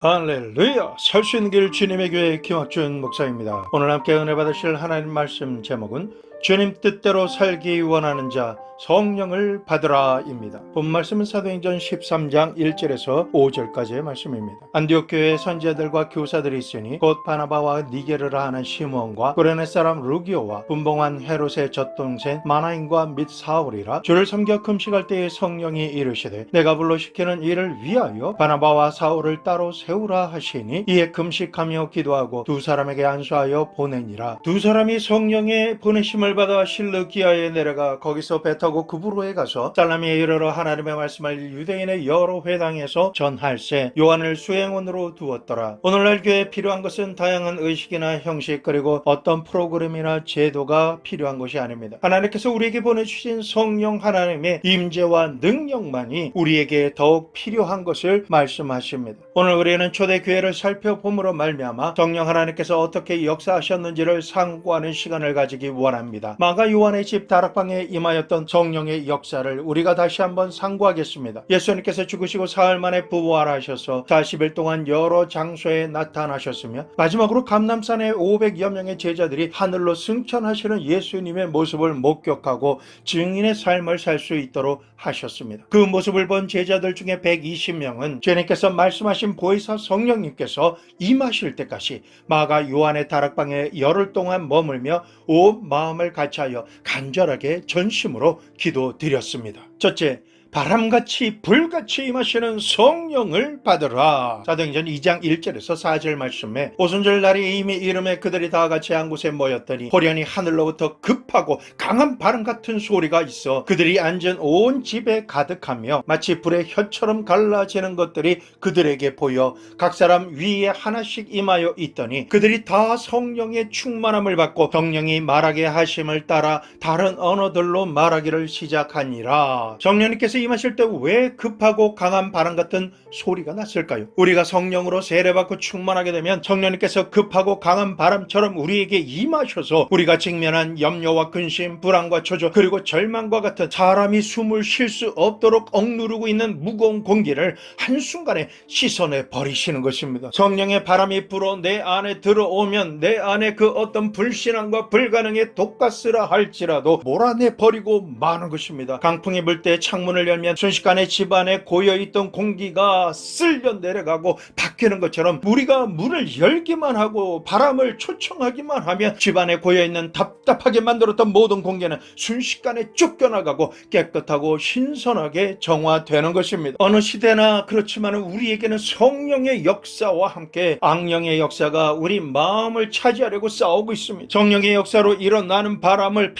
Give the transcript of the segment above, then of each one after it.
할렐루야! 살 수 있는 길 주님의 교회 김학준 목사입니다. 오늘 함께 은혜 받으실 하나님 말씀 제목은 주님 뜻대로 살기 원하는 자 성령을 받으라 입니다. 본 말씀은 사도행전 13장 1절에서 5절까지의 말씀입니다. 안디옥 교회에 선지자들과 교사들이 있으니 곧 바나바와 니게르라 하는 시므온과 구레네 사람 루기오와 분봉한 헤롯의 젖동생 마나인과 및 사울이라. 주를 섬겨 금식할 때에 성령이 이르시되 내가 불러 시키는 일을 위하여 바나바와 사울을 따로 세우라 하시니 이에 금식하며 기도하고 두 사람에게 안수하여 보내니라. 두 사람이 성령의 보내심을 받아 실르기아에 내려가 거기서 배 타고 그브로에 가서 살라미에 이르러 하나님의 말씀을 유대인의 여러 회당에서 전할세 요한을 수행원으로 두었더라. 오늘날 교회에 필요한 것은 다양한 의식이나 형식 그리고 어떤 프로그램이나 제도가 필요한 것이 아닙니다. 하나님께서 우리에게 보내주신 성령 하나님의 임재와 능력만이 우리에게 더욱 필요한 것을 말씀하십니다. 오늘 우리는 초대교회를 살펴봄으로 말미암아 성령 하나님께서 어떻게 역사하셨는지를 상고하는 시간을 가지기 원합니다. 마가 요한의 집 다락방에 임하였던 성령의 역사를 우리가 다시 한번 상고하겠습니다. 예수님께서 죽으시고 사흘 만에 부활하셔서 40일 동안 여러 장소에 나타나셨으며 마지막으로 감람산에 500여 명의 제자들이 하늘로 승천하시는 예수님의 모습을 목격하고 증인의 삶을 살 수 있도록 하셨습니다. 그 모습을 본 제자들 중에 120명은 주님께서 말씀하신 보혜사 성령님께서 임하실 때까지 마가 요한의 다락방에 열흘 동안 머물며 온 마음을 같이하여 간절하게 전심으로 기도드렸습니다. 첫째, 바람같이 불같이 임하시는 성령을 받으라. 사도행전 2장 1절에서 4절 말씀에 오순절 날이 이미 이름에 그들이 다 같이 한 곳에 모였더니 호련히 하늘로부터 급하고 강한 바람 같은 소리가 있어 그들이 앉은 온 집에 가득하며 마치 불의 혀처럼 갈라지는 것들이 그들에게 보여 각 사람 위에 하나씩 임하여 있더니 그들이 다 성령의 충만함을 받고 성령이 말하게 하심을 따라 다른 언어들로 말하기를 시작하니라. 성령님께서 임하실 때 왜 급하고 강한 바람 같은 소리가 났을까요? 우리가 성령으로 세례받고 충만하게 되면 성령님께서 급하고 강한 바람처럼 우리에게 임하셔서 우리가 직면한 염려와 근심, 불안과 초조 그리고 절망과 같은 사람이 숨을 쉴 수 없도록 억누르고 있는 무거운 공기를 한순간에 씻어내 버리시는 것입니다. 성령의 바람이 불어 내 안에 들어오면 내 안에 그 어떤 불신앙과 불가능의 독가스라 할지라도 몰아내 버리고 마는 것입니다. 강풍이 불 때 창문을 열면 순식간에 집안에 고여있던 공기가 쓸려 내려가고 바뀌는 것처럼 우리가 문을 열기만 하고 바람을 초청하기만 하면 집안에 고여있는 답답하게 만들었던 모든 공기는 순식간에 쫓겨나가고 깨끗하고 신선하게 정화되는 것입니다. 어느 시대나 그렇지만 우리에게는 성령의 역사와 함께 악령의 역사가 우리 마음을 차지하려고 싸우고 있습니다. 성령의 역사로 일어나는 바람을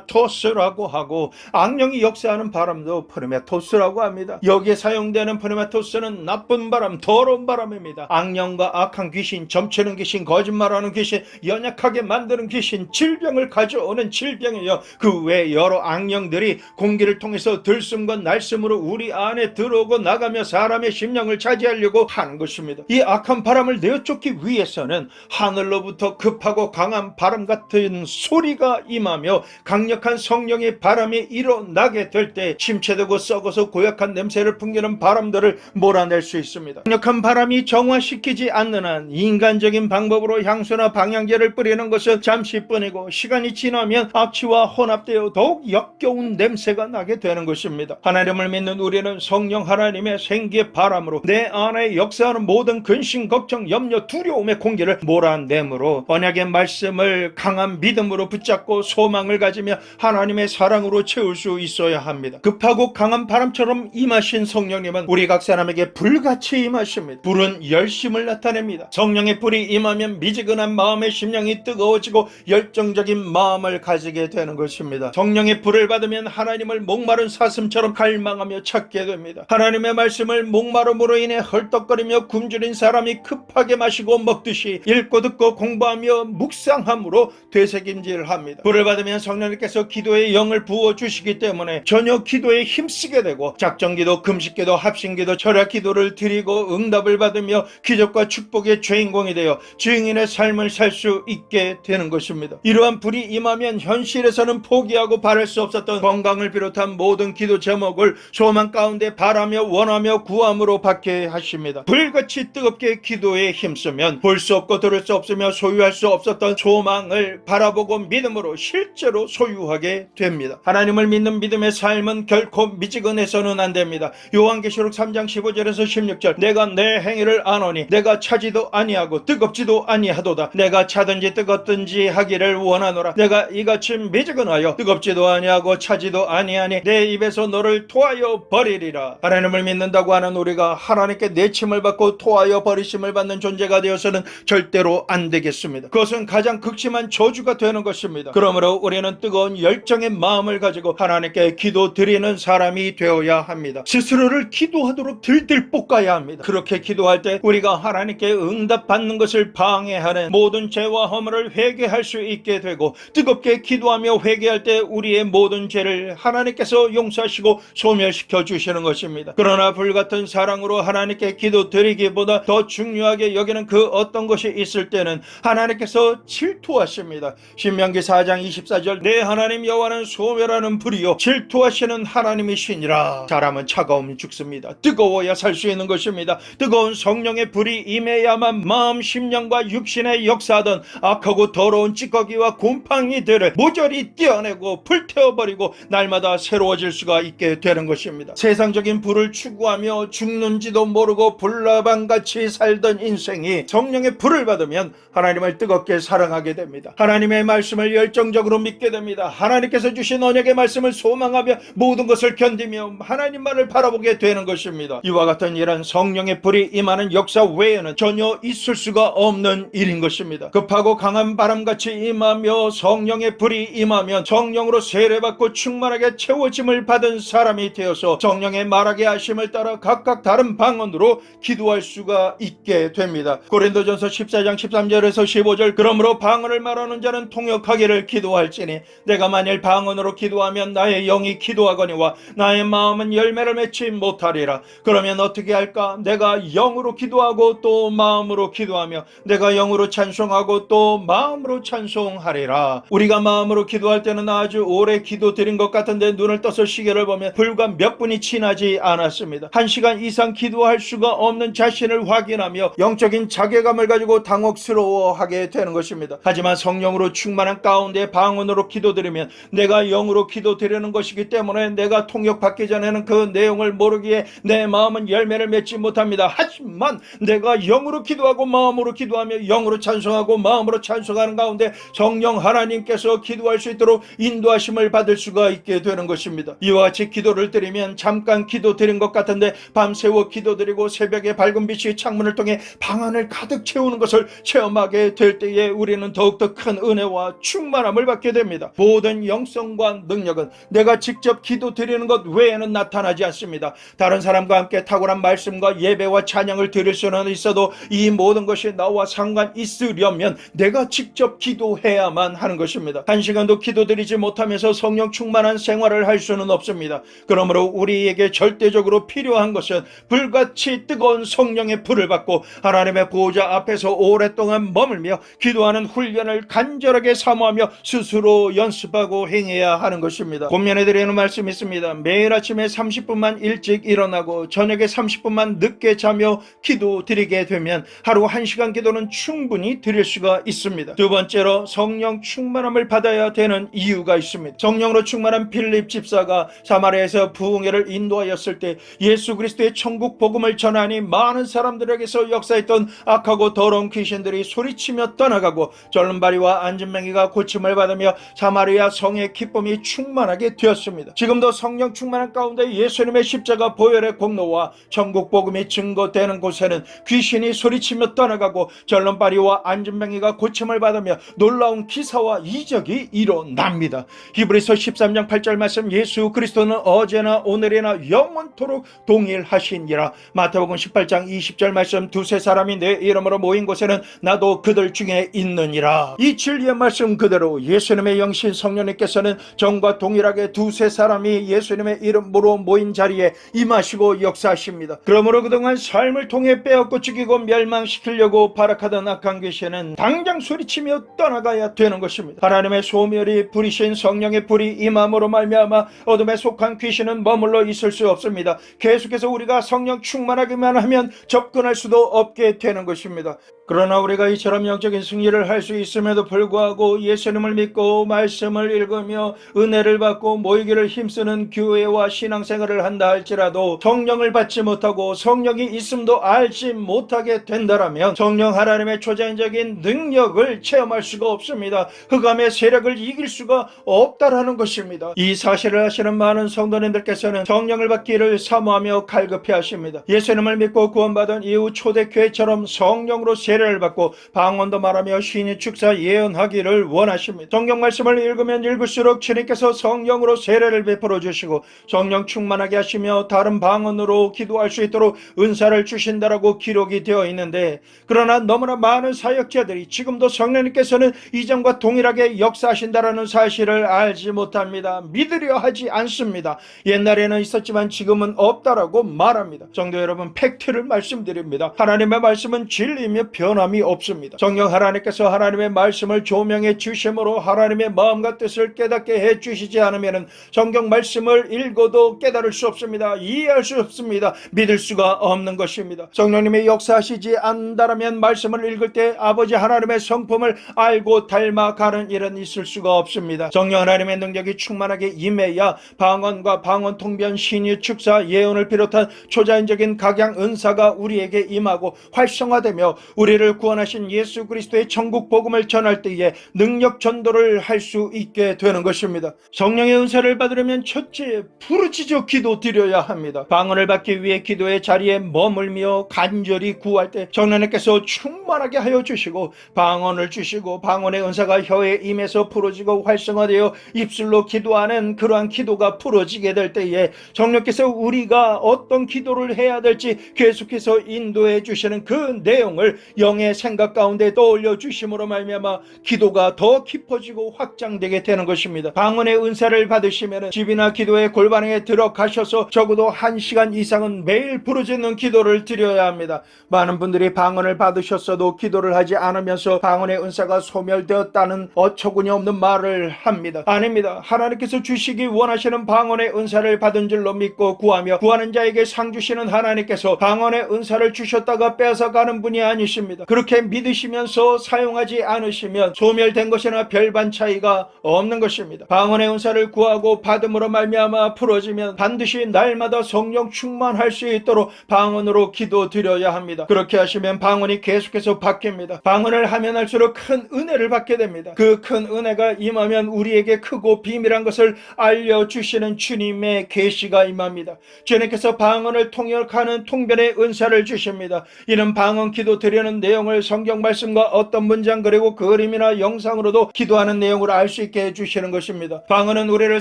페르마토스라고 하고 악령이 역사하는 바람도 프르메토스라고 합니다. 여기에 사용되는 프르메토스는 나쁜 바람, 더러운 바람입니다. 악령과 악한 귀신, 점치는 귀신, 거짓말하는 귀신, 연약하게 만드는 귀신, 질병을 가져오는 질병이요. 그 외 여러 악령들이 공기를 통해서 들숨과 날숨으로 우리 안에 들어오고 나가며 사람의 심령을 차지하려고 하는 것입니다. 이 악한 바람을 내어쫓기 위해서는 하늘로부터 급하고 강한 바람 같은 소리가 임하며 강력한 성령의 바람이 일어나게 될 때 침체되고 썩어서 고약한 냄새를 풍기는 바람들을 몰아낼 수 있습니다. 강력한 바람이 정화시키지 않는 한 인간적인 방법으로 향수나 방향제를 뿌리는 것은 잠시뿐이고 시간이 지나면 악취와 혼합되어 더욱 역겨운 냄새가 나게 되는 것입니다. 하나님을 믿는 우리는 성령 하나님의 생기의 바람으로 내 안에 역사하는 모든 근심, 걱정, 염려, 두려움의 공기를 몰아내므로 언약의 말씀을 강한 믿음으로 붙잡고 소망을 가지며 하나님의 사랑으로 채울 수 있어야 합니다. 급하고 강한 바람처럼 임하신 성령님은 우리 각 사람에게 불같이 임하십니다. 불은 열심을 나타냅니다. 성령의 불이 임하면 미지근한 마음의 심령이 뜨거워지고 열정적인 마음을 가지게 되는 것입니다. 성령의 불을 받으면 하나님을 목마른 사슴처럼 갈망하며 찾게 됩니다. 하나님의 말씀을 목마름으로 인해 헐떡거리며 굶주린 사람이 급하게 마시고 먹듯이 읽고 듣고 공부하며 묵상함으로 되새김질을 합니다. 불을 받으면 성령님께서 기도의 영을 부어주시기 때문에 전혀 기도에 힘쓰게 되고 작정기도, 금식기도, 합심기도, 철야기도를 드리고 응답을 받으며 기도하며 기적과 축복의 주인공이 되어 증인의 삶을 살 수 있게 되는 것입니다. 이러한 불이 임하면 현실에서는 포기하고 바랄 수 없었던 건강을 비롯한 모든 기도 제목을 소망 가운데 바라며 원하며 구함으로 받게 하십니다. 불같이 뜨겁게 기도에 힘쓰면 볼 수 없고 들을 수 없으며 소유할 수 없었던 소망을 바라보고 믿음으로 실제로 소유하게 됩니다. 하나님을 믿는 믿음의 삶은 결코 미지근해서는 안 됩니다. 요한계시록 3장 15절에서 16절 내가 내 행위를 아노니 내가 차지도 아니하고 뜨겁지도 아니하도다. 내가 차든지 뜨겁든지 하기를 원하노라. 내가 이같이 미지근하여 뜨겁지도 아니하고 차지도 아니하니 내 입에서 너를 토하여 버리리라. 하나님을 믿는다고 하는 우리가 하나님께 내침을 받고 토하여 버리심을 받는 존재가 되어서는 절대로 안 되겠습니다. 그것은 가장 극심한 저주가 되는 것입니다. 그러므로 우리는 뜨거운 열정의 마음을 가지고 하나님께 기도 드리는 사람이 되어야 합니다. 스스로를 기도하도록 들들 볶아야 합니다. 그렇게 기도할 때 우리가 하나님께 응답받는 것을 방해하는 모든 죄와 허물을 회개할 수 있게 되고 뜨겁게 기도하며 회개할 때 우리의 모든 죄를 하나님께서 용서하시고 소멸시켜 주시는 것입니다. 그러나 불같은 사랑으로 하나님께 기도 드리기보다 더 중요하게 여기는 그 어떤 것이 있을 때는 하나님께서 질투하십니다. 신명기 4장 24절 내 하나님 여호와는 소멸하는 불이요 질투하시는 하나님이시니라. 사람은 차가우면 죽습니다. 뜨거워야 살 수 있는 것입니다. 뜨거운 성령의 불이 임해야만 마음 심령과 육신에 역사하던 악하고 더러운 찌꺼기와 곰팡이들을 모조리 떼어내고 불태워버리고 날마다 새로워질 수가 있게 되는 것입니다. 세상적인 불을 추구하며 죽는지도 모르고 불나방같이 살던 인생이 성령의 불을 받으면 하나님을 뜨겁게 사랑하게 됩니다. 하나님의 말씀을 열정적으로 믿게 됩니다. 하나님께서 주신 언약의 말씀을 소망하며 모든 것을 견디며 하나님만을 바라보게 되는 것입니다. 이와 같은 이런 성령의 불이 임하는 역사 외에는 전혀 있을 수가 없는 일인 것입니다. 급하고 강한 바람같이 임하며 성령의 불이 임하면 성령으로 세례받고 충만하게 채워짐을 받은 사람이 되어서 성령의 말하게 하심을 따라 각각 다른 방언으로 기도할 수가 있게 됩니다. 고린도전서 14장 13절에서 15절 그러므로 방언을 말하는 자는 통역하기를 기도할지니 내가 만일 방언으로 기도하면 나의 영이 기도하거니와 나의 마음은 열매를 맺지 못하리라. 그러면 어떻게 할까? 내가 영으로 기도하고 또 마음으로 기도하며 내가 영으로 찬송하고 또 마음으로 찬송하리라. 우리가 마음으로 기도할 때는 아주 오래 기도 드린 것 같은데 눈을 떠서 시계를 보면 불과 몇 분이 지나지 않았습니다. 1시간 이상 기도할 수가 없는 자신을 확인하며 영적인 자괴감을 가지고 당혹스러워하게 되는 것입니다. 하지만 성령으로 충만한 가운데 방언으로 기도드리면 내가 영으로 기도드리는 것이기 때문에 내가 통역받기 전에는 그 내용을 모르기에 내 마음은 열매를 맺지 못합니다. 하지만 내가 영으로 기도하고 마음으로 기도하며 영으로 찬송하고 마음으로 찬송하는 가운데 성령 하나님께서 기도할 수 있도록 인도하심을 받을 수가 있게 되는 것입니다. 이와 같이 기도를 드리면 잠깐 기도 드린 것 같은데 밤새워 기도 드리고 새벽에 밝은 빛이 창문을 통해 방 안을 가득 채우는 것을 체험하게 될 때에 우리는 더욱더 큰 은혜와 충만함을 받게 됩니다. 모든 영성과 능력은 내가 직접 기도 드리는 것 외에는 나타나지 않습니다. 다른 사람과 함께 탁월한 말씀과 예배와 찬양을 드릴 수는 있어도 이 모든 것이 나와 상관 있으려면 내가 직접 기도해야만 하는 것입니다. 한 시간도 기도드리지 못하면서 성령 충만한 생활을 할 수는 없습니다. 그러므로 우리에게 절대적으로 필요한 것은 불같이 뜨거운 성령의 불을 받고 하나님의 보호자 앞에서 오랫동안 머물며 기도하는 훈련을 간절하게 사모하며 스스로 연습하고 행해야 하는 것입니다. 본면에 드리는 말씀이 있습니다. 매일 아침에 30분만 일찍 일어나고 저녁에 30분만 늦게 자며 기도 드리게 되면 하루 1시간 기도는 충분히 드릴 수가 있습니다. 두 번째로 성령 충만함을 받아야 되는 이유가 있습니다. 성령으로 충만한 빌립 집사가 사마리아에서 부흥회를 인도하였을 때 예수 그리스도의 천국 복음을 전하니 많은 사람들에게서 역사했던 악하고 더러운 귀신들이 소리치며 떠나가고 절름발이와 안진뱅이가 고침을 받으며 사마리아 성의 기쁨이 충만하게 되었습니다. 지금도 성령 충만한 가운데 예수님의 십자가 보혈의 공로와 천국 복음이 증거되는 곳에는 귀신이 소리치며 떠나가고 절름발이와 안진뱅이가 고침을 받으며 놀라운 기사와 이적이 일어납니다. 히브리서 13장 8절 말씀 예수 그리스도는 어제나 오늘이나 영원토록 동일하시니라. 마태복음 18장 20절 말씀 두세 사람이 내 이름으로 모인 곳에는 나도 그들 중에 있느니라. 이 진리의 말씀 그대로 예수님의 영신 성령님께서는 전과 동일하게 두세 사람이 예수님의 이름으로 모인 자리에 임하시고 역사하십니다. 그러므로 그동안 삶을 통해 통해 빼앗고 죽이고 멸망시키려고 발악하던 악한 귀신은 당장 소리치며 떠나가야 되는 것입니다. 하나님의 소멸이 불이신 성령의 불이 임함으로 말미암아 어둠에 속한 귀신은 머물러 있을 수 없습니다. 계속해서 우리가 성령 충만하기만 하면 접근할 수도 없게 되는 것입니다. 그러나 우리가 이처럼 영적인 승리를 할 수 있음에도 불구하고 예수님을 믿고 말씀을 읽으며 은혜를 받고 모이기를 힘쓰는 교회와 신앙생활을 한다 할지라도 성령을 받지 못하고 성령이 있음도 알지 못하게 된다라면 성령 하나님의 초자연적인 능력을 체험할 수가 없습니다. 흑암의 세력을 이길 수가 없다라는 것입니다. 이 사실을 아시는 많은 성도님들께서는 성령을 받기를 사모하며 갈급해 하십니다. 예수님을 믿고 구원받은 이후 초대교회처럼 성령으로 세례를 받고 방언도 말하며 신이 축사 예언하기를 원하십니다. 성경 말씀을 읽으면 읽을수록 주님께서 성령으로 세례를 베풀어 주시고 성령 충만하게 하시며 다른 방언으로 기도할 수 있도록 은사를 주신다라고 기록이 되어 있는데, 그러나 너무나 많은 사역자들이 지금도 성령님께서는 이전과 동일하게 역사하신다라는 사실을 알지 못합니다. 믿으려 하지 않습니다. 옛날에는 있었지만 지금은 없다라고 말합니다. 성도 여러분, 팩트를 말씀드립니다. 하나님의 말씀은 진리이며 변함이 없습니다. 성령 하나님께서 하나님의 말씀을 조명해 주심으로 하나님의 마음과 뜻을 깨닫게 해 주시지 않으면 성경 말씀을 읽어도 깨달을 수 없습니다. 이해할 수 없습니다. 믿을 수가 없는 것입니다. 성령님의 역사하시지 않는다면 말씀을 읽을 때 아버지 하나님의 성품을 알고 닮아가는 일은 있을 수가 없습니다. 성령 하나님의 능력이 충만하게 임해야 방언과 방언 통변 신유 축사 예언을 비롯한 초자연적인 각양 은사가 우리에게 임하고 활성화되며 우리를 구원하신 예수 그리스도의 천국 복음을 전할 때에 능력 전도를 할 수 있게 되는 것입니다. 성령의 은사를 받으려면 첫째 부르짖어 기도 드려야 합니다. 방언을 받기 위해 기도의 자리에 머물며 간절히 구할 때 성령님께서 충만하게 하여 주시고 방언을 주시고 방언의 은사가 혀에 임해서 풀어지고 활성화되어 입술로 기도하는 그러한 기도가 풀어지게 될 때에 성령께서 우리가 어떤 기도를 해야 될지 계속해서 인도해 주시는 그 내용을 영의 생각 가운데 떠올려 주심으로 말미암아 기도가 더 깊어지고 확장되게 되는 것입니다. 방언의 은사를 받으시면 집이나 기도의 골방에 들어가셔서 적어도 1시간 이상은 매일 부르짖는 기도를 드려야 합니다. 많은 분들이 방언을 받으셨어도 기도를 하지 않으면서 방언의 은사가 소멸되었다는 어처구니 없는 말을 합니다. 아닙니다. 하나님께서 주시기 원하시는 방언의 은사를 받은 줄로 믿고 구하며 구하는 자에게 상 주시는 하나님께서 방언의 은사를 주셨다가 뺏어가는 분이 아니십니다. 그렇게 믿으시면서 사용하지 않으시면 소멸된 것이나 별반 차이가 없는 것입니다. 방언의 은사를 구하고 받음으로 말미암아 풀어지면 반드시 날마다 성령 충만할 수 있도록 방언으로 기도 드려야 합니다. 그렇게 하시면 방언이 계속해서 바뀝니다. 방언을 하면 할수록 큰 은혜를 받게 됩니다. 그 큰 은혜가 임하면 우리에게 크고 비밀한 것을 알려주시는 주님의 계시가 임합니다. 주님께서 방언을 통역하는 통변의 은사를 주십니다. 이는 방언 기도 드리는 내용을 성경 말씀과 어떤 문장 그리고 그림이나 영상으로도 기도하는 내용으로 알 수 있게 해주시는 것입니다. 방언은 우리를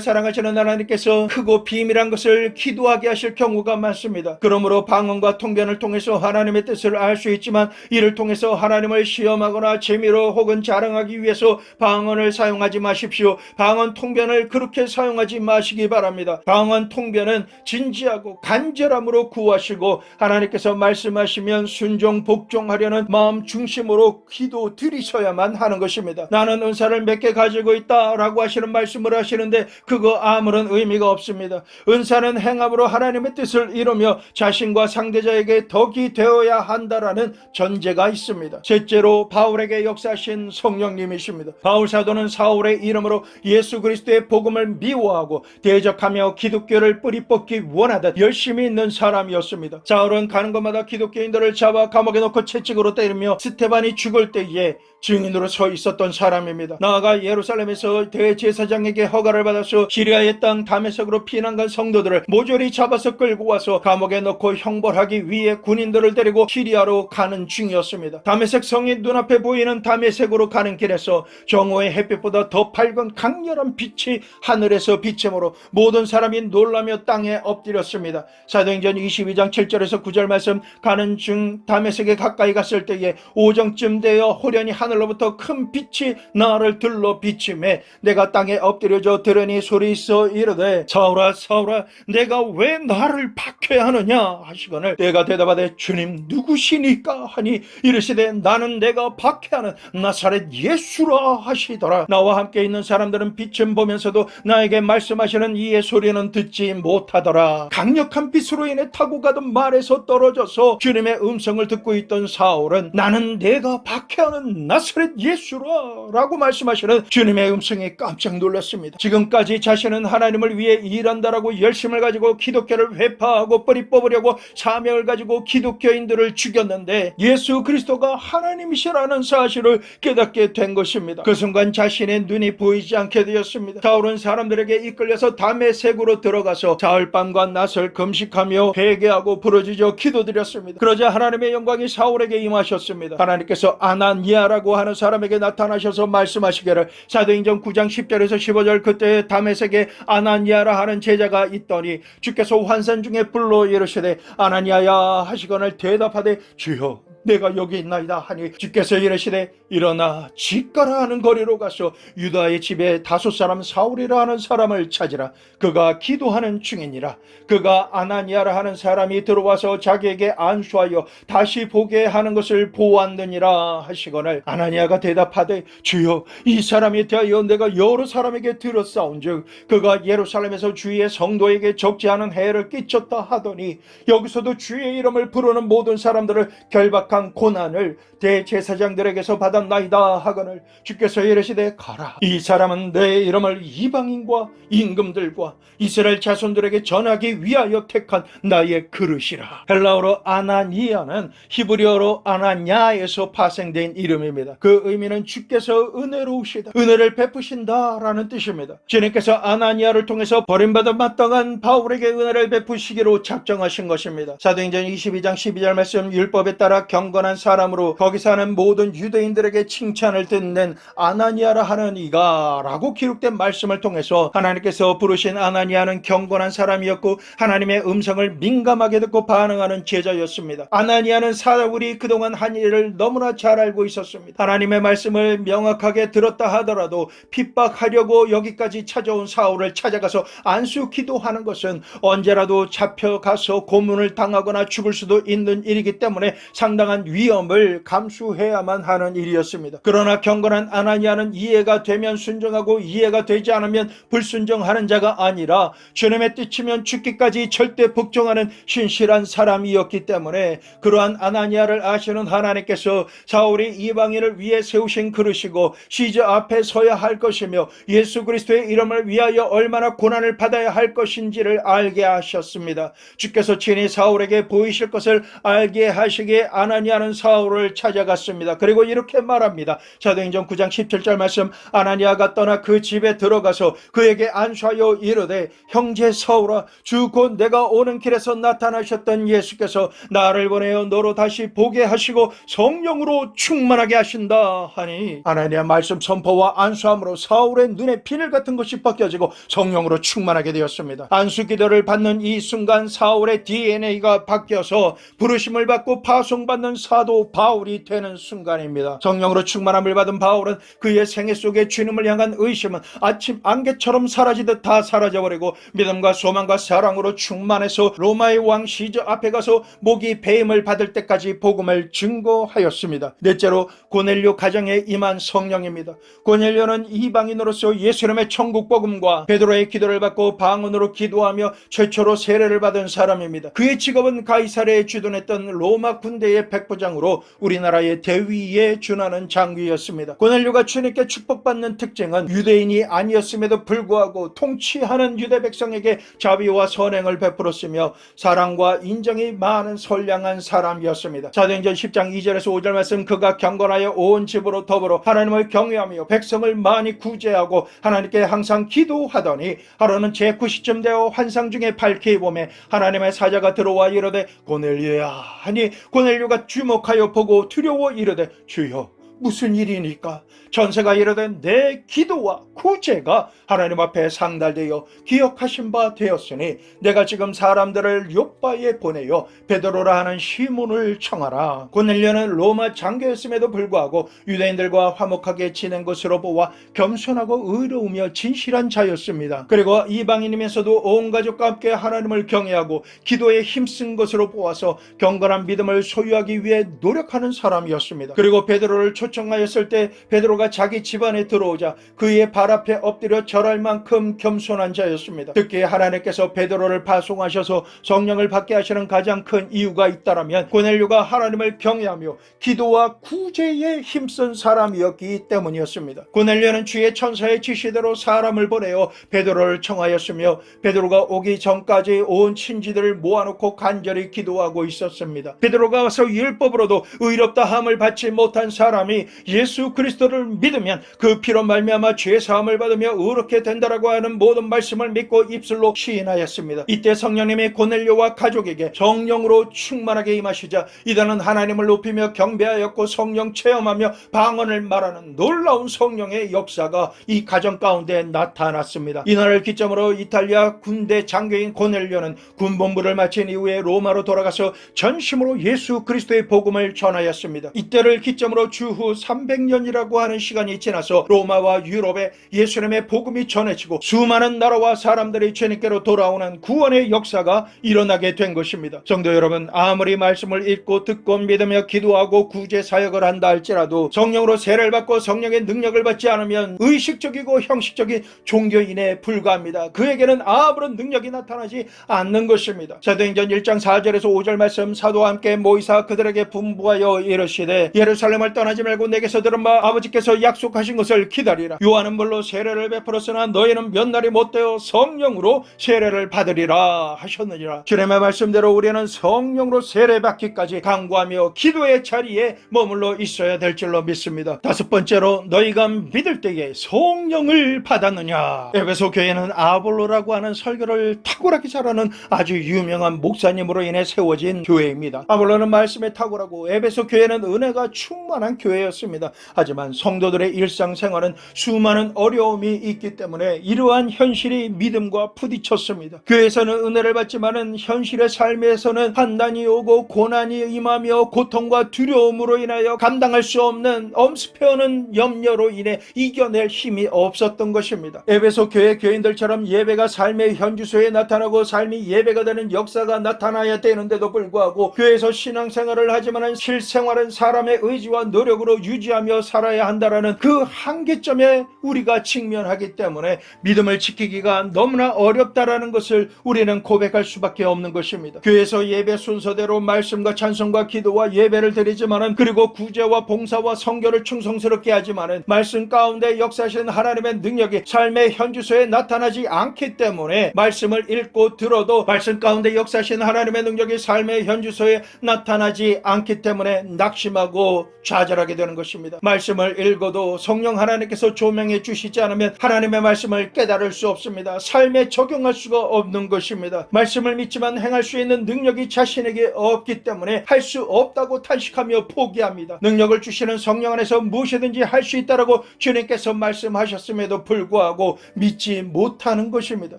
사랑하시는 하나님께서 크고 비밀한 것을 기도하게 하실 경우가 많습니다. 그러므로 방언과 통변을 통해서 하나님의 뜻을 알 수 있지만 이를 통해서 하나님을 시험하거나 재미로 혹은 자랑하기 위해서 방언을 사용하지 마십시오. 방언 통변을 그렇게 사용하지 마시기 바랍니다. 방언 통변은 진지하고 간절함으로 구하시고 하나님께서 말씀하시면 순종 복종하려는 마음 중심으로 기도 드리셔야만 하는 것입니다. 나는 은사를 몇 개 가지고 있다라고 하시는 말씀을 하시는데 그거 아무런 의미가 없습니다. 은사는 행함으로 하나님의 뜻을 이루며 자신과 상대자에게 덕이 되어야 한다라는 전제가 있습니다. 셋째로 바울에게 역사하신 성령님이십니다. 바울 사도는 사울의 이름으로 예수 그리스도의 복음을 미워하고 대적하며 기독교를 뿌리 뽑기 원하듯 열심히 있는 사람이었습니다. 사울은 가는 곳마다 기독교인들을 잡아 감옥에 넣고 채찍으로 때리며 스테반이 죽을 때에 증인으로 서 있었던 사람입니다. 나아가 예루살렘에서 대제사장에게 허가를 받아서 시리아의 땅 다메섹으로 피난 간 성도들을 모조리 잡아서 끌고 와서 감옥에 넣고 형벌하기 위해 군인들을 데리고 시리아로 가는 중이었습니다. 다메섹 성이 눈앞에 보이는 다메섹으로 가는 길에서 정오의 햇빛보다 더 밝은 강렬한 빛이 하늘에서 비치므로 모든 사람이 놀라며 땅에 엎드렸습니다. 사도행전 22장 7절에서 9절 말씀, 가는 중 다메섹에 가까이 갔을 때에 오정쯤 되어 호련히 하늘로부터 큰 빛이 나를 들러 비침에 내가 땅에 엎드려져 들으니 소리 있어 이르되 사울아 사울아 내가 왜 나를 박해하느냐 하시거늘 내가 대답하되 주님 누구시니까 하니 이르시되 나는 내가 박해하는 나사렛 예수라 하시더라. 나와 함께 있는 사람들은 빛을 보면서도 나에게 말씀하시는 이의 소리는 듣지 못하더라. 강력한 빛으로 인해 타고 가던 말에서 떨어져서 주님의 음성을 듣고 있던 사울은 나는 내가 박해하는 나사렛 예수라 라고 말씀하시는 주님의 음성에 깜짝 놀랐습니다. 지금까지 자신은 하나님을 위해 일한다라고 열심을 가지고 기독교를 회파하고 뿌리 뽑으려고 사명을 가지고 기독교인들을 죽였는데 예수 그리스도가 하나님이시라는 사실을 깨닫게 된 것입니다. 그 순간 자신의 눈이 보이지 않게 되었습니다. 사울은 사람들에게 이끌려서 다메섹으로 들어가서 사흘밤과 낮을 금식하며 회개하고 부르짖어 기도드렸습니다. 그러자 하나님의 영광이 사울에게 임하셨습니다. 하나님께서 아나니아라고 하는 사람에게 나타나셔서 말씀하시기를 사도행전 9장 10절에서 15절 그때 다메섹에 아나니아라 하는 제자가 있더니 주께서 환상 중에 불러 이르시되 아나니아야 하시거늘 대답하되 주여 내가 여기 있나이다 하니 주께서 이르시되 일어나 직가라 하는 거리로 가서 유다의 집에 5사람 사울이라 하는 사람을 찾으라. 그가 기도하는 중이니라. 그가 아나니아라 하는 사람이 들어와서 자기에게 안수하여 다시 보게 하는 것을 보았느니라 하시거늘 아나니아가 대답하되 주여 이 사람에 대하여 내가 여러 사람에게 들었사온즉 그가 예루살렘에서 주의 성도에게 적지 않은 해를 끼쳤다 하더니 여기서도 주의 이름을 부르는 모든 사람들을 결박한 고난을 대제사장들에게서 받았나이다 하거늘 주께서 이르시되 가라. 이 사람은 내 이름을 이방인과 임금들과 이스라엘 자손들에게 전하기 위하여 택한 나의 그릇이라. 헬라어로 아나니아는 히브리어로 아나냐에서 파생된 이름입니다. 그 의미는 주께서 은혜로우시다, 은혜를 베푸신다 라는 뜻입니다. 주님께서 아나니아를 통해서 버림받아 마땅한 바울에게 은혜를 베푸시기로 작정하신 것입니다. 사도행전 22장 12절 말씀 율법에 따라 경건한 사람으로 거기 사는 모든 유대인들에게 칭찬을 듣는 아나니아라 하는 이가 라고 기록된 말씀을 통해서 하나님께서 부르신 아나니아는 경건한 사람이었고 하나님의 음성을 민감하게 듣고 반응하는 제자였습니다. 아나니아는 사울이 그동안 한 일을 너무나 잘 알고 있었습니다. 하나님의 말씀을 명확하게 들었다 하더라도 핍박하려고 여기까지 찾아온 사울을 찾아가서 안수 기도하는 것은 언제라도 잡혀가서 고문을 당하거나 죽을 수도 있는 일이기 때문에 상당한 위험을 감수해야만 하는 일이었습니다. 그러나 경건한 아나니아는 이해가 되면 순종하고 이해가 되지 않으면 불순종하는 자가 아니라 주님의 뜻이면 죽기까지 절대 복종하는 신실한 사람이었기 때문에 그러한 아나니아를 아시는 하나님께서 사울이 이방인을 위해 세우신 그릇이고 시저 앞에 서야 할 것이며 예수 그리스도의 이름을 위하여 얼마나 고난을 받아야 할 것인지를 알게 하셨습니다. 주께서 친히 사울에게 보이실 것을 알게 하시기에 아나니아는 사울을 찾아갔습니다. 그리고 이렇게 말합니다. 사도행전 9장 17절 말씀 아나니아가 떠나 그 집에 들어가서 그에게 안수하여 이르되 형제 사울아 주 곧 내가 오는 길에서 나타나셨던 예수께서 나를 보내어 너로 다시 보게 하시고 성령으로 충만하게 하신다 하니 아나니아 말씀 선포와 안수함으로 사울의 눈에 비늘 같은 것이 벗겨지고 성령으로 충만하게 되었습니다. 안수 기도를 받는 이 순간 사울의 DNA가 바뀌어서 부르심을 받고 파송받는 사도 바울이 되는 순간입니다. 성령으로 충만함을 받은 바울은 그의 생애 속에 주님을 향한 의심은 아침 안개처럼 사라지듯 다 사라져버리고 믿음과 소망과 사랑으로 충만해서 로마의 왕 시저 앞에 가서 목이 배임을 받을 때까지 복음을 증거하였습니다. 넷째로 고넬료 가정에 임한 성령입니다. 고넬료는 이방인으로서 예수님의 천국 복음과 베드로의 기도를 받고 방언으로 기도하며 최초로 세례를 받은 사람입니다. 그의 직업은 가이사랴에 주둔했던 로마 군대의 백부장으로 우리나라의 대위에 준하는 장교였습니다. 고넬료가 주님께 축복받는 특징은 유대인이 아니었음에도 불구하고 통치하는 유대 백성에게 자비와 선행을 베풀었으며 사랑과 인정이 많은 선량한 사람이었습니다. 사도행전 10장 2절에서 5절 말씀 그가 경건하여 온 집으로 더불어 하나님을 경외하며 백성을 많이 구제하고 하나님께 항상 기도하더니 하루는 제9시쯤 되어 환상 중에 밝히 보매 하나님의 사자가 들어와 이르되 고넬료야 하니 고넬료가 주목하여 보고 두려워 이르되 주여 무슨 일이니까? 전세가 이르되 내 기도와 구제가 하나님 앞에 상달되어 기억하신 바 되었으니 내가 지금 사람들을 요바에 보내어 베드로라 하는 시몬을 청하라. 고넬료는 로마 장교였음에도 불구하고 유대인들과 화목하게 지낸 것으로 보아 겸손하고 의로우며 진실한 자였습니다. 그리고 이방인이면서도 온 가족과 함께 하나님을 경외하고 기도에 힘쓴 것으로 보아서 경건한 믿음을 소유하기 위해 노력하는 사람이었습니다. 그리고 베드로를 초청하였을 때 베드로가 자기 집안에 들어오자 그의 발 앞에 엎드려 절할 만큼 겸손한 자였습니다. 특히 하나님께서 베드로를 파송하셔서 성령을 받게 하시는 가장 큰 이유가 있다라면 고넬료가 하나님을 경외하며 기도와 구제에 힘쓴 사람이었기 때문이었습니다. 고넬료는 주의 천사의 지시대로 사람을 보내어 베드로를 청하였으며 베드로가 오기 전까지 온 친지들을 모아놓고 간절히 기도하고 있었습니다. 베드로가 와서 율법으로도 의롭다 함을 받지 못한 사람이 예수 그리스도를 믿으면 그 피로 말미암아 죄 사함을 받으며 의롭게 된다라고 하는 모든 말씀을 믿고 입술로 시인하였습니다. 이때 성령님이 고넬료와 가족에게 성령으로 충만하게 임하시자 이들은 하나님을 높이며 경배하였고 성령 체험하며 방언을 말하는 놀라운 성령의 역사가 이 가정 가운데 나타났습니다. 이날을 기점으로 이탈리아 군대 장교인 고넬료는 군복무를 마친 이후에 로마로 돌아가서 전심으로 예수 그리스도의 복음을 전하였습니다. 이때를 기점으로 주후 300년이라고 하는 시간이 지나서 로마와 유럽에 예수님의 복음이 전해지고 수많은 나라와 사람들이 주님께로 돌아오는 구원의 역사가 일어나게 된 것입니다. 성도 여러분, 아무리 말씀을 읽고 듣고 믿으며 기도하고 구제 사역을 한다 할지라도 성령으로 세례를 받고 성령의 능력을 받지 않으면 의식적이고 형식적인 종교인에 불과합니다. 그에게는 아무런 능력이 나타나지 않는 것입니다. 사도행전 1장 4절에서 5절 말씀, 사도와 함께 모이사 그들에게 분부하여 이르시되 예루살렘을 떠나지 말고 내게서 들은 바 아버지께서 약속하신 것을 기다리라. 요한은 물로 세례를 베풀었으나 너희는 몇 날이 못되어 성령으로 세례를 받으리라 하셨느니라. 주님의 말씀대로 우리는 성령으로 세례받기까지 간구하며 기도의 자리에 머물러 있어야 될 줄로 믿습니다. 다섯 번째로, 너희가 믿을 때에 성령을 받았느냐. 에베소 교회는 아볼로라고 하는 설교를 탁월하게 잘하는 아주 유명한 목사님으로 인해 세워진 교회입니다. 아볼로는 말씀에 탁월하고 에베소 교회는 은혜가 충만한 교회였습니다. 하지만 성도들의 일상생활은 수많은 어려움이 있기 때문에 이러한 현실이 믿음과 부딪혔습니다. 교회에서는 은혜를 받지만은 현실의 삶에서는 환난이 오고 고난이 임하며 고통과 두려움으로 인하여 감당할 수 없는 엄습해오는 염려로 인해 이겨낼 힘이 없었던 것입니다. 에베소 교회 교인들처럼 예배가 삶의 현주소에 나타나고 삶이 예배가 되는 역사가 나타나야 되는데도 불구하고 교회에서 신앙생활을 하지만은 실생활은 사람의 의지와 노력으로 유지하며 살아야 한다라는 그 한계점에 우리가 직면하기 때문에 믿음을 지키기가 너무나 어렵다라는 것을 우리는 고백할 수밖에 없는 것입니다. 교회에서 예배 순서대로 말씀과 찬송과 기도와 예배를 드리지만은 그리고 구제와 봉사와 선교를 충성스럽게 하지만은 말씀 가운데 역사하시는 하나님의 능력이 삶의 현주소에 나타나지 않기 때문에 말씀을 읽고 들어도 말씀 가운데 역사하시는 하나님의 능력이 삶의 현주소에 나타나지 않기 때문에 낙심하고 좌절하게 되는 것입니다. 말씀을 읽어도 성령 하나님께서 조명해 주시지 않으면 하나님의 말씀을 깨달을 수 없습니다. 삶에 적용할 수가 없는 것입니다. 말씀을 믿지만 행할 수 있는 능력이 자신에게 없기 때문에 할 수 없다고 탄식하며 포기합니다. 능력을 주시는 성령 안에서 무엇이든지 할 수 있다라고 주님께서 말씀하셨음에도 불구하고 믿지 못하는 것입니다.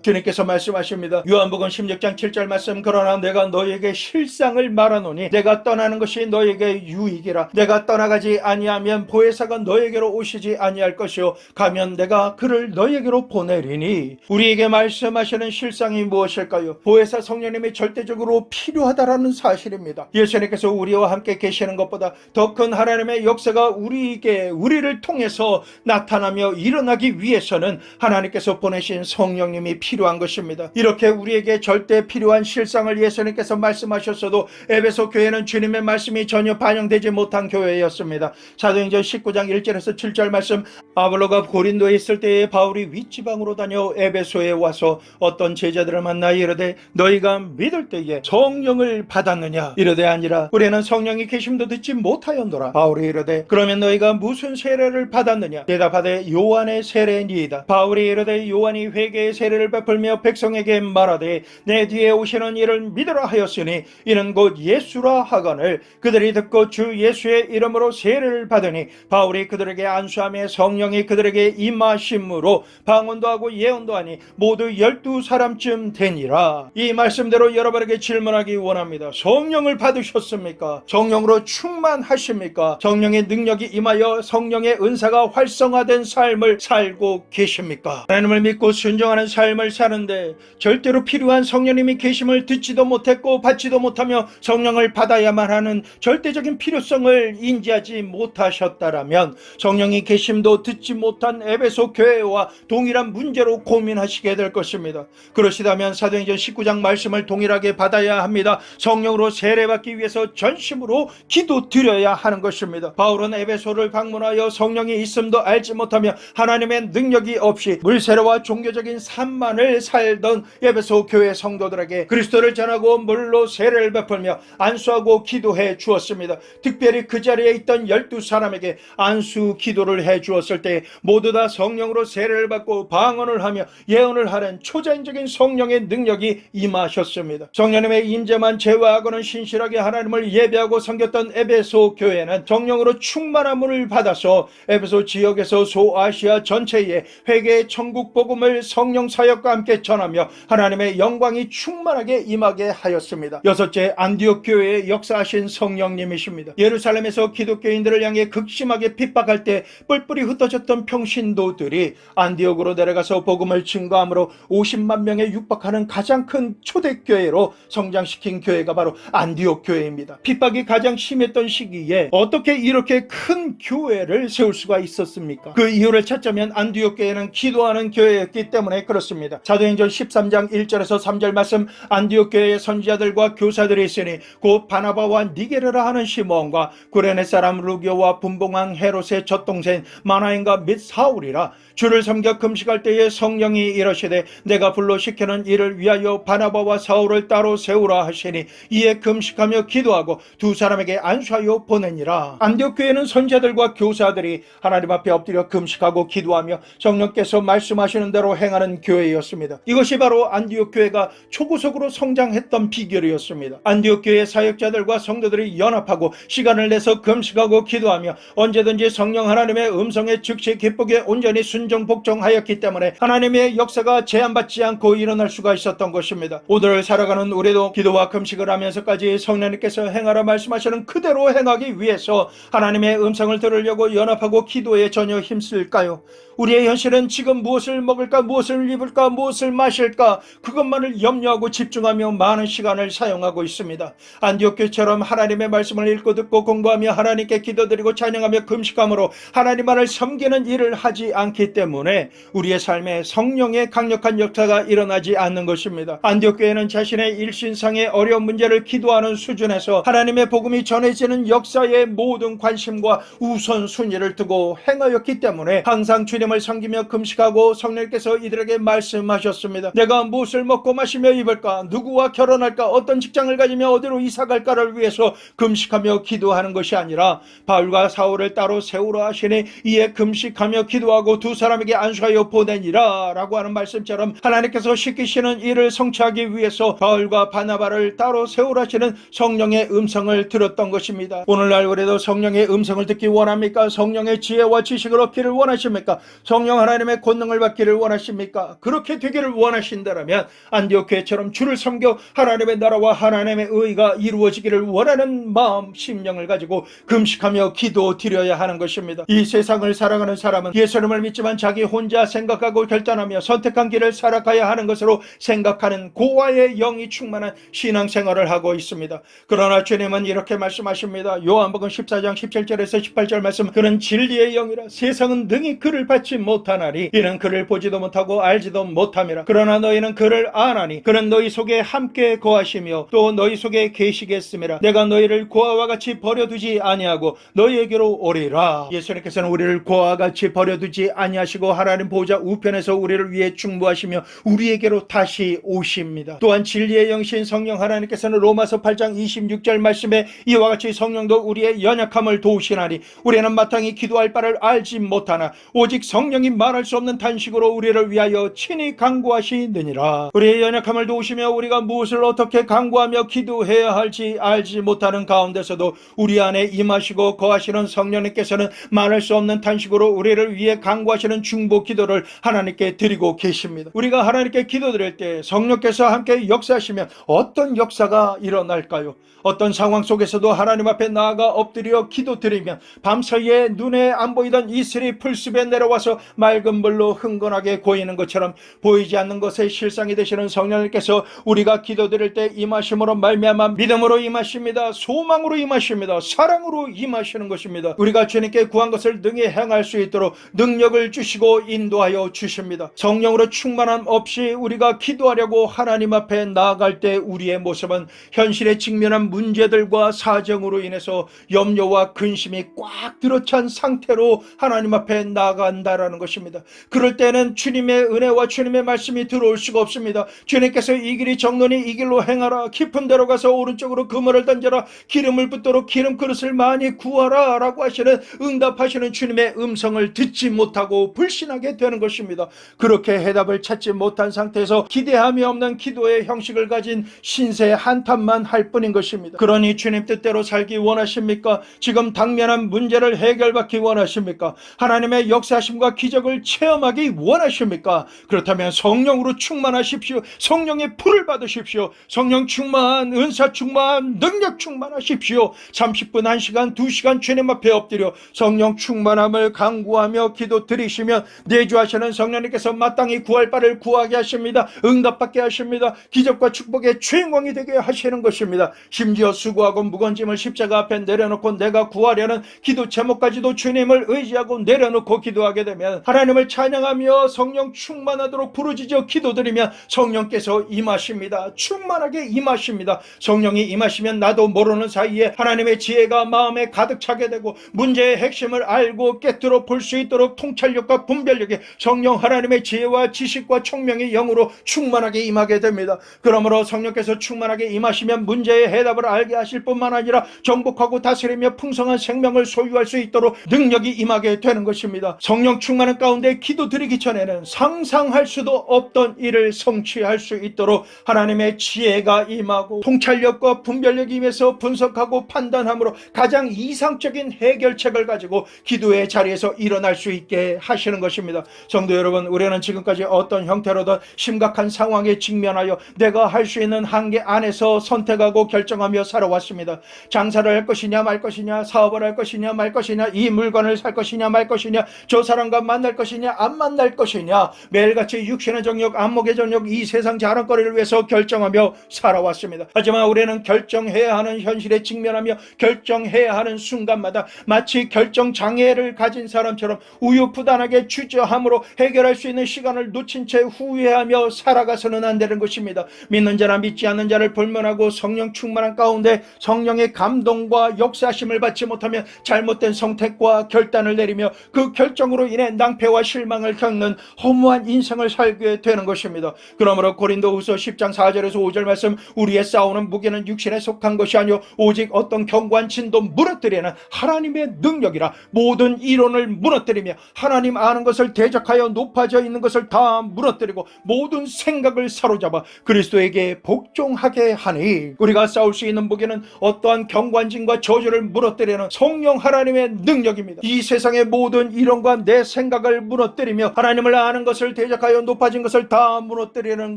주님께서 말씀하십니다. 요한복음 16장 7절 말씀, 그러나 내가 너희에게 실상을 말하노니 내가 떠나는 것이 너희에게 유익이라. 내가 떠나가지 아니하면 보혜사가 너희에게로 오시지 아니할 것이요 가면 내가 그를 너희에게로 보내리니. 우리에게 말씀하시는 실상이 무엇일까요? 보혜사 성령님이 절대적으로 필요하다라는 사실입니다. 예수님께서 우리와 함께 계시는 것보다 더 큰 하나님의 역사가 우리를 통해서 나타나며 일어나기 위해서는 하나님께서 보내신 성령님이 필요한 것입니다. 이렇게 우리에게 절대 필요한 실상을 예수님께서 말씀하셨어도 에베소 교회는 주님의 말씀이 전혀 반영되지 못한 교회였습니다. 사도행전 19장 1절에서 7절 말씀, 아볼로가 고린도에 있을 때에 바울이 윗지방으로 다녀 에베소에 와서 어떤 제자들을 만나 이르되 너희가 믿을 때에 성령을 받았느냐. 이르되 아니라 우리는 성령이 계심도 듣지 못하였노라. 바울이 이르되 그러면 너희가 무슨 세례를 받았느냐. 대답하되 요한의 세례니이다. 바울이 이르되 요한이 회개의 세례를 베풀며 백성에게 말하되 내 뒤에 오시는 이를 믿으라 하였으니 이는 곧 예수라 하거늘 그들이 듣고 주 예수의 이름으로 세례를 성령을 받으니 바울이 그들에게 안수함에 성령이 그들에게 임하심으로 방언도 하고 예언도 하니 모두 12사람쯤 되니라. 이 말씀대로 여러분에게 질문하기 원합니다. 성령을 받으셨습니까? 성령으로 충만하십니까? 성령의 능력이 임하여 성령의 은사가 활성화된 삶을 살고 계십니까? 하나님을 믿고 순종하는 삶을 사는데 절대로 필요한 성령님이 계심을 듣지도 못했고 받지도 못하며 성령을 받아야만 하는 절대적인 필요성을 인지하지 못하셨다라면 성령이 계심도 듣지 못한 에베소 교회와 동일한 문제로 고민하시게 될 것입니다. 그러시다면 사도행전 19장 말씀을 동일하게 받아야 합니다. 성령으로 세례받기 위해서 전심으로 기도드려야 하는 것입니다. 바울은 에베소를 방문하여 성령이 있음도 알지 못하며 하나님의 능력이 없이 물세례와 종교적인 삶만을 살던 에베소 교회 성도들에게 그리스도를 전하고 물로 세례를 베풀며 안수하고 기도해 주었습니다. 특별히 그 자리에 있던 12사람에게 안수 기도를 해 주었을 때 모두 다 성령으로 세례를 받고 방언을 하며 예언을 하는 초자연적인 성령의 능력이 임하셨습니다. 성령님의 임재만 제외하고는 신실하게 하나님을 예배하고 섬겼던 에베소 교회는 성령으로 충만함을 받아서 에베소 지역에서 소아시아 전체에 회개의 천국 복음을 성령 사역과 함께 전하며 하나님의 영광이 충만하게 임하게 하였습니다. 여섯째, 안디옥 교회에 역사하신 성령님이십니다. 예루살렘에서 기독교인들을 향해 극심하게 핍박할 때 뿔뿔이 흩어졌던 평신도들이 안디옥으로 내려가서 복음을 증거함으로 50만 명에 육박하는 가장 큰 초대교회로 성장시킨 교회가 바로 안디옥 교회입니다. 핍박이 가장 심했던 시기에 어떻게 이렇게 큰 교회를 세울 수가 있었습니까? 그 이유를 찾자면 안디옥 교회는 기도하는 교회였기 때문에 그렇습니다. 사도행전 13장 1절에서 3절 말씀, 안디옥 교회의 선지자들과 교사들이 있으니 곧 바나바와 니게르라 하는 시몬과 구레네 사람 루교와 분봉왕 헤롯의 젖동생 마나엔과 및 사울이라. 주를 섬겨 금식할 때에 성령이 이러시되 내가 불러 시키는 이를 위하여 바나바와 사울을 따로 세우라 하시니 이에 금식하며 기도하고 두 사람에게 안수하여 보내니라. 안디옥 교회는 선지자들과 교사들이 하나님 앞에 엎드려 금식하고 기도하며 성령께서 말씀하시는 대로 행하는 교회였습니다. 이것이 바로 안디옥 교회가 초구석으로 성장했던 비결이었습니다. 안디옥 교회 사역자들과 성도들이 연합하고 시간을 내서 금식하고 기도하며 언제든지 성령 하나님의 음성에 즉시 기쁘게 온전히 순종 복종하였기 때문에 하나님의 역사가 제한받지 않고 일어날 수가 있었던 것입니다. 오늘을 살아가는 우리도 기도와 금식을 하면서까지 성령님께서 행하라 말씀하시는 그대로 행하기 위해서 하나님의 음성을 들으려고 연합하고 기도에 전혀 힘쓸까요? 우리의 현실은 지금 무엇을 먹을까, 무엇을 입을까, 무엇을 마실까 그것만을 염려하고 집중하며 많은 시간을 사용하고 있습니다. 안디옥 교회처럼 하나님의 말씀을 읽고 듣고 공부하며 하나님께 기도드리고 찬양하며 금식함으로 하나님만을 섬기는 일을 하지 않기 때문에 우리의 삶에 성령의 강력한 역사가 일어나지 않는 것입니다. 안디옥 교회는 자신의 일신상의 어려운 문제를 기도하는 수준에서 하나님의 복음이 전해지는 역사에 모든 관심과 우선순위를 두고 행하였기 때문에 항상 주님을 섬기며 금식하고 성령께서 이들에게 말씀하셨습니다. 내가 무엇을 먹고 마시며 입을까, 누구와 결혼할까, 어떤 직장을 가지며 어디로 이사갈까를 위해서 금식하며 기도하는 것이 아니라 바울과 사울을 따로 세우라 하시니 이에 금식하며 기도하고 두 사람에게 안수하여 보내니라 라고 하는 말씀처럼 하나님께서 시키시는 일을 성취하기 위해서 바울과 바나바를 따로 세우라 하시는 성령의 음성을 들었던 것입니다. 오늘날 우리도 성령의 음성을 듣기 원합니까? 성령의 지혜와 지식을 얻기를 원하십니까? 성령 하나님의 권능을 받기를 원하십니까? 그렇게 되기를 원하신다면 안디옥 교회처럼 주를 섬겨 하나님의 나라와 하나님의 의가 이루어지기를 원하는 마음, 심령을 가지고 금식하며 기도드려야 하는 것입니다. 이 세상을 살아가는 사람은 예수님을 믿지만 자기 혼자 생각하고 결단하며 선택한 길을 살아가야 하는 것으로 생각하는 고아의 영이 충만한 신앙생활을 하고 있습니다. 그러나 주님은 이렇게 말씀하십니다. 요한복음 14장 17절에서 18절 말씀, 그는 진리의 영이라 세상은 능히 그를 받지 못하나니 이는 그를 보지도 못하고 알지도 못함이라. 그러나 너희는 그를 아나니 그는 너희 속에 함께 거하시며 또 너희 속에 계시겠음이라. 내가 너희를 고아와 같이 버려두지 아니하고 너희에게로 오리라. 예수님께서는 우리를 고아와 같이 버려두지 아니하시고 하나님 보호자 우편에서 우리를 위해 중보하시며 우리에게로 다시 오십니다. 또한 진리의 영신 성령 하나님께서는 로마서 8장 26절 말씀에 이와 같이 성령도 우리의 연약함을 도우시나니 우리는 마땅히 기도할 바를 알지 못하나 오직 성령이 말할 수 없는 탄식으로 우리를 위하여 친히 간구하시느니라. 우리의 연약함을 도우시며 우리가 무엇을 어떻게 간구하며 기도해야 할지 알지 못하는 가운데서도 우리 안에 임하시고 거하시는 성령님께서는 말할 수 없는 탄식으로 우리를 위해 간구하시는 중보 기도를 하나님께 드리고 계십니다. 우리가 하나님께 기도드릴 때 성령께서 함께 역사하시면 어떤 역사가 일어날까요? 어떤 상황 속에서도 하나님 앞에 나아가 엎드려 기도드리면 밤사이에 눈에 안 보이던 이슬이 풀숲에 내려와서 맑은 물로 흥건하게 고이는 것처럼 보이지 않는 것의 실상이 되시는 성령님께서 우리가 기도드릴 때 임하심으로 말미암아 믿음으로 임하십니다. 소망으로 임하십니다. 사랑으로 임하시는 것입니다. 우리가 주님께 구한 것을 능히 행할 수 있도록 능력을 주시고 인도하여 주십니다. 성령으로 충만함 없이 우리가 기도하려고 하나님 앞에 나아갈 때 우리의 모습은 현실에 직면한 문제들과 사정으로 인해서 염려와 근심이 꽉 들어찬 상태로 하나님 앞에 나아간다라는 것입니다. 그럴 때는 주님의 은혜와 주님의 말씀이 들어올 수가 없습니다. 주님께서 이 길이 정론이 이 길로 행하라, 깊은 데로 가서 오른쪽으로 그물을 던져라, 기름을 붓도록 기름 그릇을 많이 구하라 라고 하시는, 응답하시는 주님의 음성을 듣지 못하고 불신하게 되는 것입니다. 그렇게 해답을 찾지 못한 상태에서 기대함이 없는 기도의 형식을 가진 신세 한탄만 할 뿐인 것입니다. 그러니 주님 뜻대로 살기 원하십니까? 지금 당면한 문제를 해결받기 원하십니까? 하나님의 역사하심과 기적을 체험하기 원하십니까? 그렇다면 성령으로 충만하십시오. 성령의 불을 받으십시오. 성령 충만, 은사 충만, 능력 충만하십시오. 30분, 1시간, 2시간 주님 앞에 엎드려 성령 충만함을 간구하며 기도 드리시면 내주하시는 성령님께서 마땅히 구할 바를 구하게 하십니다. 응답받게 하십니다. 기적과 축복의 주인공이 되게 하시는 것입니다. 심지어 수고하고 무거운 짐을 십자가 앞에 내려놓고 내가 구하려는 기도 제목까지도 주님을 의지하고 내려놓고 기도하게 되면, 하나님을 찬양하며 성령 충만하도록 부르짖어 기도드리면 성령께서 임하십니다. 충만하게 임하십니다. 성령이 임하시면 나도 모르는 사이에 하나님의 지혜가 마음에 가득 차게 되고 문제의 핵심을 알고 깨뜨려 볼 수 있도록 통찰력과 분별력이 성령 하나님의 지혜와 지식과 총명의 영으로 충만하게 임하게 됩니다. 그러므로 성령께서 충만하게 임하시면 문제의 해답을 알게 하실 뿐만 아니라 정복하고 다스리며 풍성한 생명을 소유할 수 있도록 능력이 임하게 되는 것입니다. 성령 충만한 가운데 기도드리기 전에는 상상할 수도 없던 일을 성취할 수 있도록 하나님의 지혜가 임하고 통찰력과 분별력이 임해서 분석하고 판단함으로 가장 이상적인 해결책을 가지고 기도의 자리에서 일어날 수 있게 하시는 것입니다. 성도 여러분, 우리는 지금까지 어떤 형태로든 심각한 상황에 직면하여 내가 할 수 있는 한계 안에서 선택하고 결정하며 살아왔습니다. 장사를 할 것이냐 말 것이냐, 사업을 할 것이냐 말 것이냐, 이 물건을 살 것이냐 말 것이냐, 저 사람과 만날 것이냐 안 만날 것이냐, 매일같이 육신의 정욕, 안목의 정욕, 이 세상 자랑거리를 위해서 결정하며 살아왔습니다. 하지만 우리는 결정해야 하는 현실에 직면하며 결정해야 하는 순간마다 마치 결정장애를 가진 사람처럼 우유부단하게 주저함으로 해결할 수 있는 시간을 놓친 채 후회하며 살아가서는 안 되는 것입니다. 믿는 자나 믿지 않는 자를 불문하고 성령 충만한 가운데 성령의 감동과 역사하심을 받지 못하면 잘못된 선택과 결단을 내리며 그 결정으로 인해 낭패와 실망을 겪는 허무한 인생을 살게 되는 것입니다. 그러므로 고린도후서 10장 4절에서 5절 말씀, 우리의 싸우는 무게는 육신에 속한 것이 아니요 오직 어떤 견고한 진도 무너뜨리는 하나님의 능력이라, 모든 이론을 무너뜨리며 하나님 아는 것을 대적하여 높아져 있는 것을 다 무너뜨리고 모든 생각을 사로잡아 그리스도에게 복종하게 하니, 우리가 싸울 수 있는 무게는 어떠한 경관진과 저주를 무너뜨리는 성령 하나님의 능력입니다. 이 세상의 모든 이론과 내 생각을 무너뜨리며 하나님을 아는 것을 대적하여 높아진 것을 다 무너뜨리는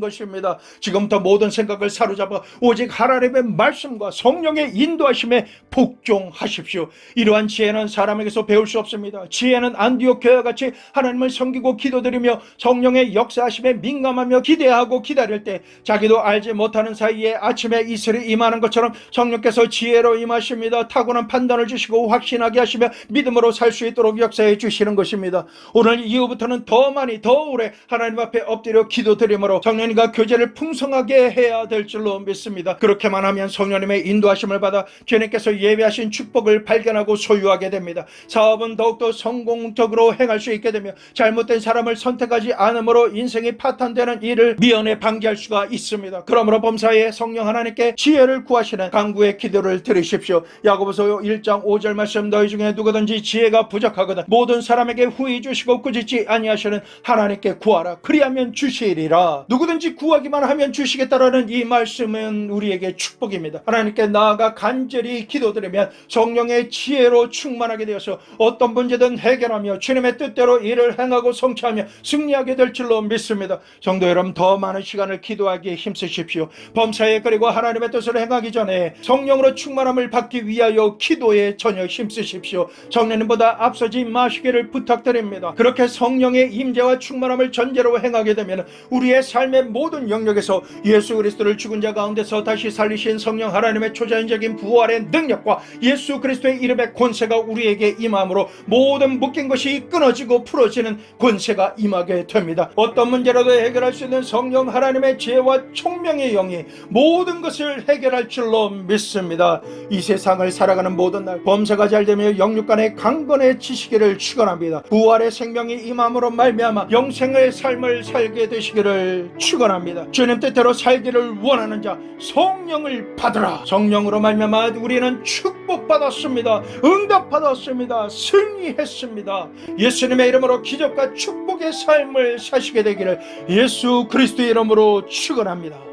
것입니다. 지금부터 모든 생각을 사로잡아 오직 하나님의 말씀과 성령의 인도하심에 복종하십시오. 이러한 지혜는 사람에게서 배울 수 없습니다. 지혜는 안디옥 교회와 같이 하나님을 섬기고 기도드리며 성령의 역사하심에 민감하며 기대하고 기다릴 때 자기도 알지 못하는 사이에 아침에 이슬이 임하는 것처럼 성령께서 지혜로 임하십니다. 타고난 판단을 주시고 확신하게 하시며 믿음으로 살 수 있도록 역사해 주시는 것입니다. 오늘 이후부터는 더 많이 더 오래 하나님 앞에 엎드려 기도드림으로 성령님과 교제를 풍성하게 해야 될 줄로 믿습니다. 그렇게만 하면 성령님의 인도하심을 받아 주님께서 예배하신 축복을 발견하고 소유하게 됩니다. 사업은 더욱더 성공적으로 행할 수 있게 되며 잘못된 사람을 선택하지 않으므로 인생이 파탄되는 일을 미연에 방지할 수가 있습니다. 그러므로 범사에 성령 하나님께 지혜를 구하시는 간구의 기도를 드리십시오. 야고보서 1장 5절 말씀, 너희 중에 누구든지 지혜가 부족하거든 모든 사람에게 후히 주시고 꾸짖지 아니하시는 하나님께 구하라, 그리하면 주시리라. 누구든지 구하기만 하면 주시겠다라는 이 말씀은 우리에게 축복입니다. 하나님께 나아가 간절히 기도드리면 성령의 성령의 지혜로 충만하게 되어서 어떤 문제든 해결하며 주님의 뜻대로 일을 행하고 성취하며 승리하게 될 줄로 믿습니다. 성도 여러분, 더 많은 시간을 기도하기에 힘쓰십시오. 범사에 그리고 하나님의 뜻을 행하기 전에 성령으로 충만함을 받기 위하여 기도에 전혀 힘쓰십시오. 정례님보다 앞서지 마시기를 부탁드립니다. 그렇게 성령의 임재와 충만함을 전제로 행하게 되면 우리의 삶의 모든 영역에서 예수 그리스도를 죽은 자 가운데서 다시 살리신 성령 하나님의 초자연적인 부활의 능력과 예수 그리스도의 이름의 권세가 우리에게 임함으로 모든 묶인 것이 끊어지고 풀어지는 권세가 임하게 됩니다. 어떤 문제라도 해결할 수 있는 성령 하나님의 지혜와 총명의 영이 모든 것을 해결할 줄로 믿습니다. 이 세상을 살아가는 모든 날 범사가 잘되며 영육 간의 강건해지시기를 축원합니다. 부활의 생명이 임함으로 말미암아 영생의 삶을 살게 되시기를 축원합니다. 주님 뜻대로 살기를 원하는 자 성령을 받으라. 성령으로 말미암아 우리는 축복받았습니다. 응답받았습니다. 승리했습니다. 예수님의 이름으로 기적과 축복의 삶을 사시게 되기를 예수 그리스도의 이름으로 축원합니다.